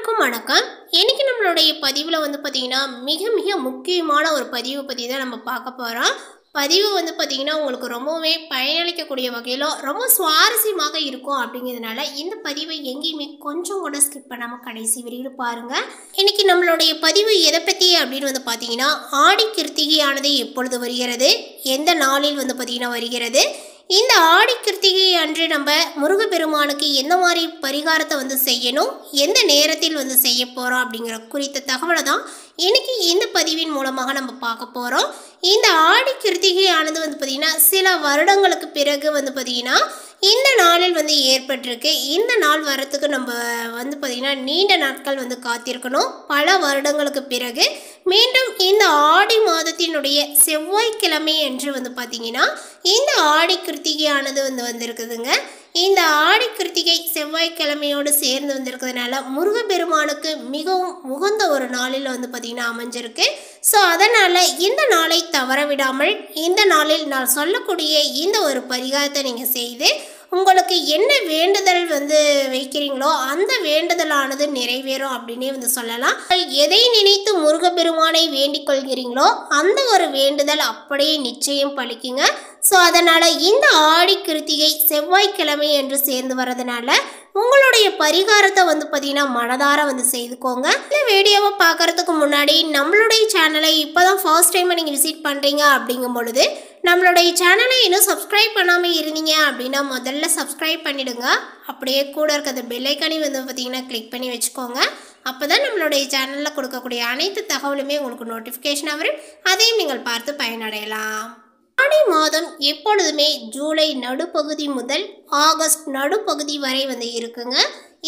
அனைவருக்கும் வணக்கம். இன்னைக்கு நம்மளுடைய பதிவில் பார்த்தீங்கன்னா மிக மிக முக்கியமான ஒரு பதிவு பற்றி தான் நம்ம பார்க்க போகிறோம். பதிவு பார்த்தீங்கன்னா உங்களுக்கு ரொம்பவே பயனளிக்கக்கூடிய வகையில் ரொம்ப சுவாரஸ்யமாக இருக்கும். அப்படிங்கிறதுனால இந்த பதிவை எங்கேயுமே கொஞ்சம் கூட ஸ்கிப் பண்ணாமல் கடைசி வரையில் பாருங்கள். இன்னைக்கு நம்மளுடைய பதிவு எதை பற்றி அப்படின்னு பார்த்தீங்கன்னா ஆடி கிருத்திகையானது எப்பொழுது வருகிறது, எந்த நாளில் பார்த்தீங்கன்னா வருகிறது, இந்த ஆடி கிருத்திகை அன்று நம்ம முருகப்பெருமானுக்கு எந்த மாதிரி பரிகாரத்தை செய்யணும், எந்த நேரத்தில் செய்ய போகிறோம் அப்படிங்கிற குறித்த தகவலை தான் இன்னைக்கு இந்த பதிவின் மூலமாக நம்ம பார்க்க போகிறோம். இந்த ஆடி கிருத்திகையானது பார்த்திங்கன்னா சில வருடங்களுக்கு பிறகு பார்த்திங்கன்னா இந்த நாளில் ஏற்பட்டிருக்கு. இந்த நாள் வரத்துக்கு நம்ம பார்த்திங்கன்னா நீண்ட நாட்கள் காத்திருக்கணும். பல வருடங்களுக்கு பிறகு மீண்டும் இந்த ஆடி மாதத்தினுடைய செவ்வாய்க்கிழமை என்று பார்த்திங்கன்னா இந்த ஆடி கிருத்திகையானது வந்திருக்குதுங்க. இந்த ஆடி கிருத்திகை செவ்வாய்க்கிழமையோடு சேர்ந்து வந்திருக்கிறதுனால முருகப்பெருமானுக்கு மிகவும் உகந்த ஒரு நாளில் பார்த்திங்கன்னா அமைஞ்சிருக்கு. ஸோ அதனால் இந்த நாளை தவற விடாமல் இந்த நாளில் நான் சொல்லக்கூடிய இந்த ஒரு பரிகாரத்தை நீங்கள் செய்து உங்களுக்கு என்ன வேண்டுதல் வைக்கிறீங்களோ அந்த வேண்டுதலானது நிறைவேறும் அப்படின்னே சொல்லலாம். எதை நினைத்து முருகப்பெருமானை வேண்டிக் கொள்கிறீங்களோ அந்த ஒரு வேண்டுதல் அப்படியே நிச்சயம் பலிக்குங்க. ஸோ அதனால் இந்த ஆடி கிருத்திகை செவ்வாய்க்கிழமை என்று சேர்ந்து வர்றதுனால உங்களுடைய பரிகாரத்தை பார்த்தீங்கன்னா மனதார செய்துக்கோங்க. இந்த வீடியோவை பார்க்கறதுக்கு முன்னாடி நம்மளுடைய சேனலை இப்போ தான் ஃபர்ஸ்ட் டைம் நீங்கள் விசிட் பண்ணுறீங்க அப்படிங்கும் பொழுது நம்மளுடைய சேனலை இன்னும் சப்ஸ்கிரைப் பண்ணாமல் இருந்தீங்க அப்படின்னா முதல்ல சப்ஸ்கிரைப் பண்ணிவிடுங்க. அப்படியே கூட இருக்கிற பெல்லைக்கானி பார்த்தீங்கன்னா கிளிக் பண்ணி வச்சுக்கோங்க. அப்போ தான் நம்மளுடைய சேனலில் கொடுக்கக்கூடிய அனைத்து தகவலுமே உங்களுக்கு நோட்டிஃபிகேஷனாக வரும். அதையும் நீங்கள் பார்த்து பயனடையலாம். ஆடி மாதம் எப்பொழுதுமே ஜூலை நடுப்பகுதி முதல் ஆகஸ்ட் நடுப்பகுதி வரை இருக்குங்க.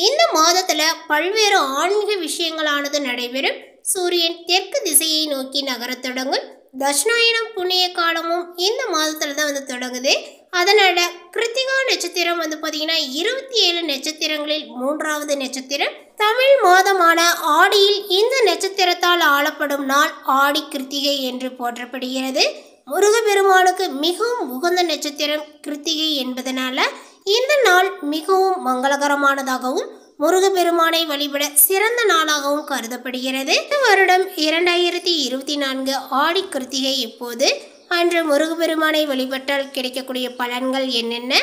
இந்த மாதத்தில் பல்வேறு ஆன்மீக விஷயங்களானது நடைபெறும். சூரியன் தெற்கு திசையை நோக்கி நகரத் தொடங்கும். தட்சிணாயனம் புண்ணிய காலமும் இந்த மாதத்தில் தான் தொடங்குது. அதனால் கிருத்திகா நட்சத்திரம் பார்த்தீங்கன்னா 27 நட்சத்திரங்களில் 3வது நட்சத்திரம். தமிழ் மாதமான ஆடியில் இந்த நட்சத்திரத்தால் ஆளப்படும் நாள் ஆடி கிருத்திகை என்று போற்றப்படுகிறது. முருகப்பெருமானுக்கு மிகவும் உகந்த நட்சத்திரம் கிருத்திகை என்பதனால இந்த நாள் மிகவும் மங்களகரமானதாகவும் முருகப்பெருமானை வழிபட சிறந்த நாளாகவும் கருதப்படுகிறது. இந்த வருடம் 2024 ஆடி கிருத்திகை இப்போது அன்று முருகப்பெருமானை வழிபட்டால் கிடைக்கக்கூடிய பலன்கள் என்னென்ன,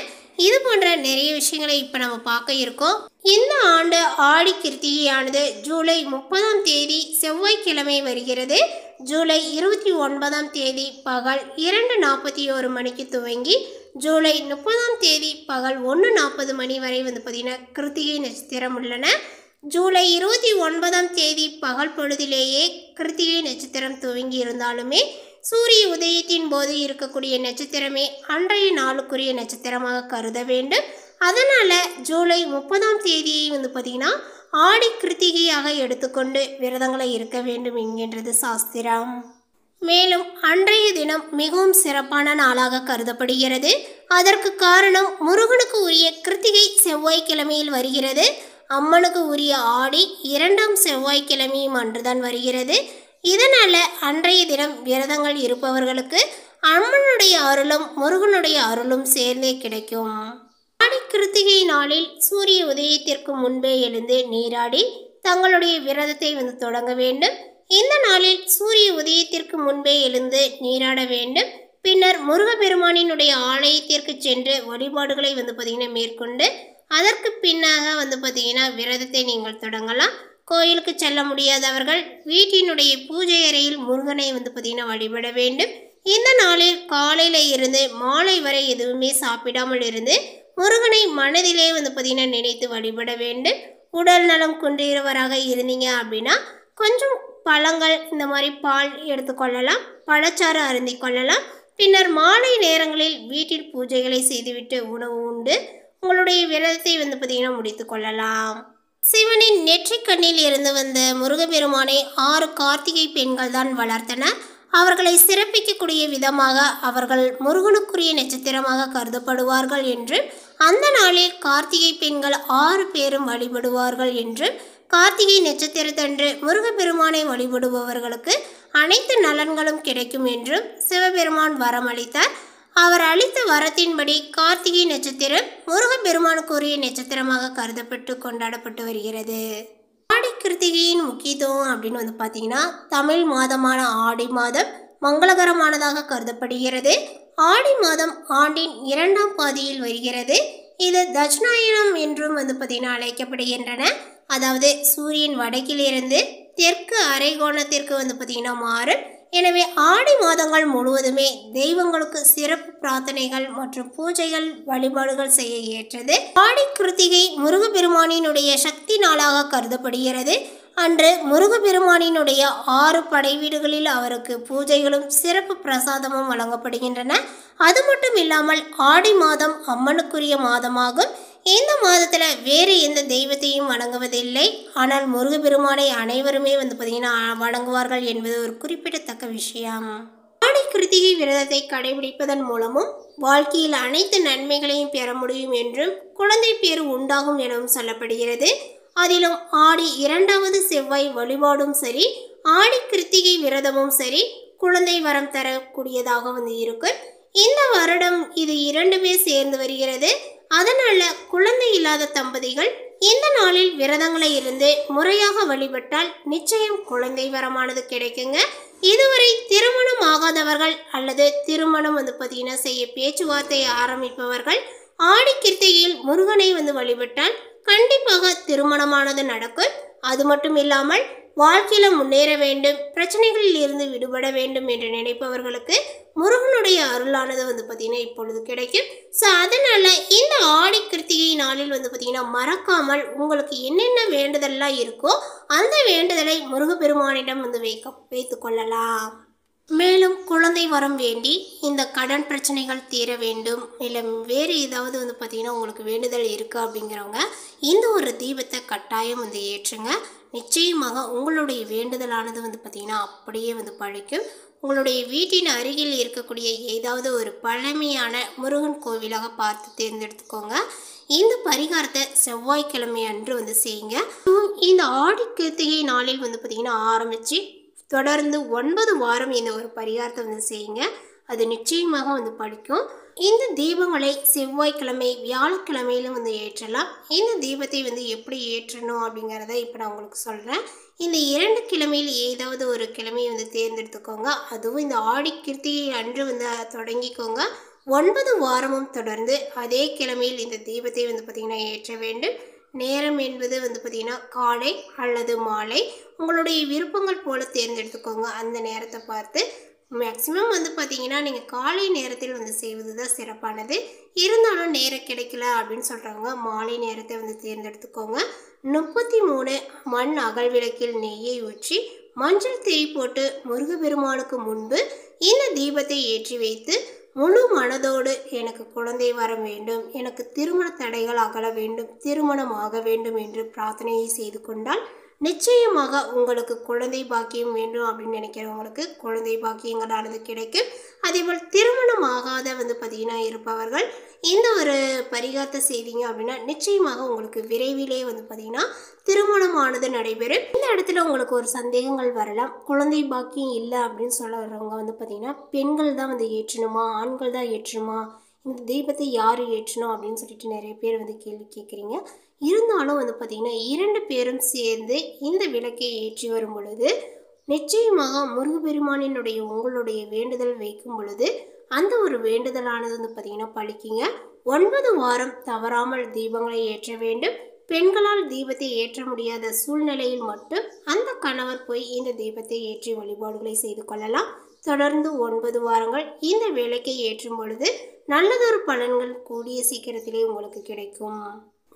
இது போன்ற நிறைய விஷயங்களை இப்போ நம்ம பார்க்க இருக்கோம். இந்த ஆண்டு ஆடி கிருத்திகையானது ஜூலை 30ஆம் தேதி செவ்வாய்க்கிழமை வருகிறது. ஜூலை 29ஆம் தேதி பகல் 2:41 மணிக்கு துவங்கி ஜூலை 30ஆம் தேதி பகல் 1:40 மணி வரை பார்த்தீங்கன்னா கிருத்திகை நட்சத்திரம் உள்ளன. ஜூலை 29ஆம் தேதி பகல் பொழுதிலேயே கிருத்திகை நட்சத்திரம் துவங்கி இருந்தாலுமே சூரிய உதயத்தின் போது இருக்கக்கூடிய நட்சத்திரமே அன்றைய நாளுக்குரிய நட்சத்திரமாக கருத வேண்டும். அதனால் ஜூலை 30ஆம் தேதியை பார்த்தீங்கன்னா ஆடி கிருத்திகையாக எடுத்துக்கொண்டு விரதங்களை இருக்க வேண்டும் என்கின்றது சாஸ்திரம். மேலும் அன்றைய தினம் மிகவும் சிறப்பான நாளாக கருதப்படுகிறது. அதற்கு காரணம் முருகனுக்கு உரிய கிருத்திகை செவ்வாய்க்கிழமையில் வருகிறது. அம்மனுக்கு உரிய ஆடி 2ஆம் செவ்வாய்க்கிழமையும் அன்றுதான் வருகிறது. இதனால் அன்றைய தினம் விரதங்கள் இருப்பவர்களுக்கு அம்மனுடைய அருளும் முருகனுடைய அருளும் சேர்ந்தே கிடைக்கும். ஆடி கிருத்திகை நாளில் சூரிய உதயத்திற்கு முன்பே எழுந்து நீராடி தங்களுடைய விரதத்தை தொடங்க வேண்டும். இந்த நாளில் சூரிய உதயத்திற்கு முன்பே எழுந்து நீராட வேண்டும். பின்னர் முருகப்பெருமானினுடைய ஆலயத்திற்கு சென்று வழிபாடுகளை பார்த்தீங்கன்னா மேற்கொண்டு அதற்கு பின்னாக பார்த்தீங்கன்னா விரதத்தை நீங்கள் தொடங்கலாம். கோயிலுக்கு செல்ல முடியாதவர்கள் வீட்டினுடைய பூஜை அறையில் முருகனை பார்த்தீங்கன்னா வழிபட வேண்டும். இந்த நாளில் காலையில் இருந்து மாலை வரை எதுவுமே சாப்பிடாமல் இருந்து முருகனை மனதிலே பார்த்தீங்கன்னா நினைத்து வழிபட வேண்டும். உடல் நலம் குன்றியவராக இருந்தீங்க அப்படின்னா கொஞ்சம் பழங்கள் இந்த மாதிரி பால் எடுத்துக்கொள்ளலாம், பழச்சாறு அருந்தி கொள்ளலாம். பின்னர் மாலை நேரங்களில் வீட்டில் பூஜைகளை செய்துவிட்டு உணவு உண்டு உங்களுடைய விரதத்தை பார்த்தீங்கன்னா முடித்து கொள்ளலாம். சிவனின் நெற்றிக்கண்ணில் இருந்து வந்த முருகப்பெருமானை 6 கார்த்திகை பெண்கள் தான் வளர்த்தனர். அவர்களை சிறப்பிக்கக்கூடிய விதமாக அவர்கள் முருகனுக்குரிய நட்சத்திரமாக கருதப்படுவார்கள் என்று அந்த நாளில் கார்த்திகை பெண்கள் 6 பேரும் வழிபடுவார்கள் என்று கார்த்திகை நட்சத்திரத்தன்று முருகப்பெருமானை வழிபடுபவர்களுக்கு அனைத்து நலன்களும் கிடைக்கும் என்றும் சிவபெருமான் வரம் அளித்தார். அவர் அளித்த வரத்தின்படி கார்த்திகை நட்சத்திரம் முருகப்பெருமானுக்குரிய நட்சத்திரமாக கருதப்பட்டு கொண்டாடப்பட்டு வருகிறது. ஆடி கிருத்திகையின் முக்கியத்துவம் அப்படின்னு வந்து பார்த்தீங்கன்னா தமிழ் மாதமான ஆடி மாதம் மங்களகரமானதாக கருதப்படுகிறது. ஆடி மாதம் ஆண்டின் 2ஆம் பாதியில் வருகிறது. இது தட்சிணாயனம் என்றும் வந்து பார்த்தீங்கன்னா அழைக்கப்படுகின்றன. அதாவது சூரியன் வடக்கிலிருந்து தெற்கு அரைகோணத்திற்கு வந்து பார்த்தீங்கன்னா மாறும். எனவே ஆடி மாதங்கள் முழுவதுமே தெய்வங்களுக்கு சிறப்பு பிரார்த்தனைகள் மற்றும் பூஜைகள் வழிபாடுகள் செய்ய ஏற்றது. ஆடி கிருத்திகை முருகப்பெருமானினுடைய சக்தி நாளாக கருதப்படுகிறது. அன்று முருகப்பெருமானினுடைய 6 படை வீடுகளில் அவருக்கு பூஜைகளும் சிறப்பு பிரசாதமும் வழங்கப்படுகின்றன. அது மட்டும் இல்லாமல் ஆடி மாதம் அம்மனுக்குரிய மாதமாகும். இந்த மாதத்தில் வேறு எந்த தெய்வத்தையும் வணங்குவதில்லை. ஆனால் முருகப்பெருமானை அனைவருமே வந்து பார்த்தீங்கன்னா வணங்குவார்கள் என்பது ஒரு குறிப்பிடத்தக்க விஷயம். ஆடி கிருத்திகை விரதத்தை கடைபிடிப்பதன் மூலமும் வாழ்க்கையில் அனைத்து நன்மைகளையும் பெற முடியும் என்றும் குழந்தை பேறு உண்டாகும் எனவும் சொல்லப்படுகிறது. அதிலும் ஆடி 2வது செவ்வாய் வழிபாடும் சரி, ஆடி கிருத்திகை விரதமும் சரி குழந்தை வரம் தரக்கூடியதாக வந்து இருக்கும். இந்த வருடம் இது 2மே சேர்ந்து வருகிறது. அதனால குழந்தை இல்லாத தம்பதிகள் இந்த நாளில் விரதங்களை இருந்து முறையாக வழிபட்டால் நிச்சயம் குழந்தை வரமானது கிடைக்குங்க. இதுவரை திருமணம் ஆகாதவர்கள் அல்லது திருமணம் வந்து பார்த்தீங்கன்னா செய்ய பேச்சுவார்த்தை ஆரம்பிப்பவர்கள் ஆடி கிருத்திகையில் முருகனை வந்து வழிபட்டால் கண்டிப்பாக திருமணமானது நடக்கும். அது மட்டும் இல்லாமல் வாழ்க்கையில் முன்னேற வேண்டும், பிரச்சனைகளில் இருந்து விடுபட வேண்டும் என்று நினைப்பவர்களுக்கு முருகனுடைய அருளானது வந்து பார்த்தீங்கன்னா இப்பொழுது கிடைக்கும். ஸோ அதனால் இந்த ஆடி கிருத்திகை நாளில் வந்து பார்த்தீங்கன்னா மறக்காமல் உங்களுக்கு என்னென்ன வேண்டுதல்லாம் இருக்கோ அந்த வேண்டுதலை முருகப்பெருமானிடம் வந்து வைத்து கொள்ளலாம். மேலும் குழந்தை வரம் வேண்டி இந்த கடன் பிரச்சனைகள் தீர வேண்டும், இல்லை வேறு ஏதாவது வந்து பார்த்திங்கன்னா உங்களுக்கு வேண்டுதல் இருக்குது அப்படிங்கிறவங்க இந்த ஒரு தீபத்தை கட்டாயம் வந்து ஏற்றுங்க. நிச்சயமாக உங்களுடைய வேண்டுதலானது வந்து பார்த்திங்கன்னா அப்படியே வந்து பழிக்கும். உங்களுடைய வீட்டின் அருகில் இருக்கக்கூடிய ஏதாவது ஒரு பழமையான முருகன் கோவிலாக பார்த்து தேர்ந்தெடுத்துக்கோங்க. இந்த பரிகாரத்தை செவ்வாய்க்கிழமை அன்று வந்து செய்யுங்க. இந்த ஆடி கிருத்திகை நாளில் வந்து பார்த்திங்கன்னா ஆரம்பித்து தொடர்ந்து 9 வாரம் இந்த ஒரு பரிகாரத்தை வந்து செய்யுங்க. அது நிச்சயமாக வந்து படிக்கும். இந்த தீபங்களை செவ்வாய்க்கிழமை வியாழக்கிழமையிலும் வந்து ஏற்றலாம். இந்த தீபத்தை வந்து எப்படி ஏற்றணும் அப்படிங்கிறத இப்போ நான் உங்களுக்கு சொல்கிறேன். இந்த 2 கிழமையில் ஏதாவது ஒரு கிழமையை வந்து தேர்ந்தெடுத்துக்கோங்க. அதுவும் இந்த ஆடி கிருத்திகை அன்று வந்து தொடங்கிக்கோங்க. 9 வாரமும் தொடர்ந்து அதே கிழமையில் இந்த தீபத்தை வந்து பார்த்திங்கன்னா ஏற்ற வேண்டும். நேரம் என்பது வந்து பார்த்திங்கன்னா காலை அல்லது மாலை உங்களுடைய விருப்பங்கள் போல் தேர்ந்தெடுத்துக்கோங்க. அந்த நேரத்தை பார்த்து மேக்ஸிமம் வந்து பார்த்திங்கன்னா நீங்கள் காலை நேரத்தில் வந்து செய்வது தான் சிறப்பானது. இருந்தாலும் நேரம் கிடைக்கல அப்படின்னு சொல்கிறவங்க மாலை நேரத்தை வந்து தேர்ந்தெடுத்துக்கோங்க. 33 மண் அகல் விளக்கில் நெய்யை ஊற்றி மஞ்சள் திரி போட்டு முருகப்பெருமானுக்கு முன்பு இந்த தீபத்தை ஏற்றி வைத்து முழு மனதோடு எனக்கு குழந்தை வர வேண்டும், எனக்கு திருமண தடைகள் அகல வேண்டும், திருமணம் ஆக வேண்டும் என்று பிரார்த்தனையை செய்து கொண்டால் நிச்சயமாக உங்களுக்கு குழந்தை பாக்கியம் வேண்டும் அப்படின்னு நினைக்கிறவங்களுக்கு குழந்தை பாக்கியங்களானது கிடைக்கும். அதேபோல் திருமணம் ஆகாத வந்து பார்த்திங்கன்னா இருப்பவர்கள் இந்த ஒரு பரிகாரத்தை செய்தீங்க அப்படின்னா நிச்சயமாக உங்களுக்கு விரைவிலே வந்து பார்த்திங்கன்னா திருமணமானது நடைபெறும். இந்த இடத்துல உங்களுக்கு ஒரு சந்தேகங்கள் வரலாம். குழந்தை பாக்கியம் இல்லை அப்படின்னு சொல்லுறவங்க வந்து பார்த்திங்கன்னா பெண்கள் தான் வந்து ஏற்றணுமா, ஆண்கள் தான் ஏற்றணுமா, இந்த தீபத்தை யார் ஏற்றணும் அப்படின்னு சொல்லிட்டு நிறைய பேர் வந்து கேள்வி கேட்குறீங்க. இருந்தாலும் வந்து பார்த்திங்கன்னா 2 பேரும் சேர்ந்து இந்த விளக்கை ஏற்றி வரும் பொழுது நிச்சயமாக முருகப்பெருமானினுடைய உங்களுடைய வேண்டுதல் வைக்கும் பொழுது அந்த ஒரு வேண்டுதலானது வந்து பார்த்திங்கன்னா பழிக்குங்க. 9 வாரம் தவறாமல் தீபங்களை ஏற்ற வேண்டும். பெண்களால் தீபத்தை ஏற்ற முடியாத சூழ்நிலையில் மட்டும் அந்த கணவர் போய் இந்த தீபத்தை ஏற்றி வழிபாடுகளை செய்து கொள்ளலாம். தொடர்ந்து 9 வாரங்கள் இந்த விளக்கை ஏற்றும் பொழுது நல்லதொரு பலன்கள் கூடிய சீக்கிரத்திலே உங்களுக்கு கிடைக்கும்.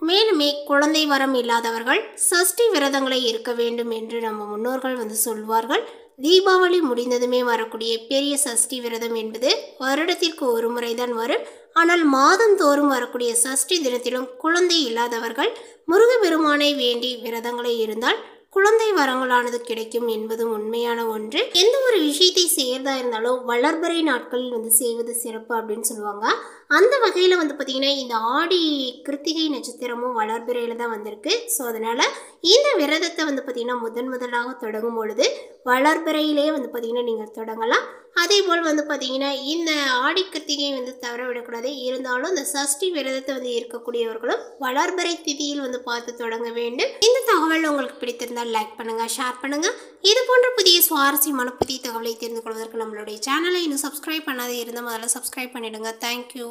மேலுமே குழந்தை வரம் இல்லாதவர்கள் சஷ்டி விரதங்களை இருக்க வேண்டும் என்று நம்ம முன்னோர்கள் வந்து சொல்வார்கள். தீபாவளி முடிந்ததுமே வரக்கூடிய பெரிய சஷ்டி விரதம் என்பது வருடத்திற்கு ஒரு முறைதான் வரும். ஆனால் மாதந்தோறும் வரக்கூடிய சஷ்டி தினத்திலும் குழந்தை இல்லாதவர்கள் முருகப்பெருமானை வேண்டி விரதங்களை இருந்தால் குழந்தை வரங்களானது கிடைக்கும் என்பதும் உண்மையான ஒன்று. எந்த ஒரு விஷயத்தை செய்யறதா இருந்தாலும் வளர்பிறை நாட்களில் வந்து செய்வது சிறப்பு அப்படின்னு சொல்லுவாங்க. அந்த வகையில் வந்து பார்த்திங்கன்னா இந்த ஆடி கிருத்திகை நட்சத்திரமும் வளர்பிறையில் தான் வந்திருக்கு. ஸோ அதனால் இந்த விரதத்தை வந்து பார்த்திங்கன்னா முதலாக தொடங்கும் பொழுது வளர்பிறையிலே வந்து பார்த்திங்கன்னா நீங்கள் தொடங்கலாம். அதேபோல் வந்து பார்த்திங்கன்னா இந்த ஆடி கிருத்திகை வந்து தவற விடக்கூடாது. இருந்தாலும் இந்த சஷ்டி விரதத்தை வந்து இருக்கக்கூடியவர்களும் வளர்பிறை திதியில் வந்து பார்த்து தொடங்க வேண்டும். இந்த தகவல் உங்களுக்கு பிடித்திருந்தால் லைக் பண்ணுங்கள், ஷேர் பண்ணுங்கள். இது போன்ற புதிய சுவாரஸ்யமான புதிய தகவலை தெரிந்து கொள்வதற்கு நம்மளுடைய சேனலை இன்னும் சப்ஸ்கிரைப் பண்ணாதே இருந்தால் முதல்ல சப்ஸ்கிரைப் பண்ணிவிடுங்க. தேங்க்யூ.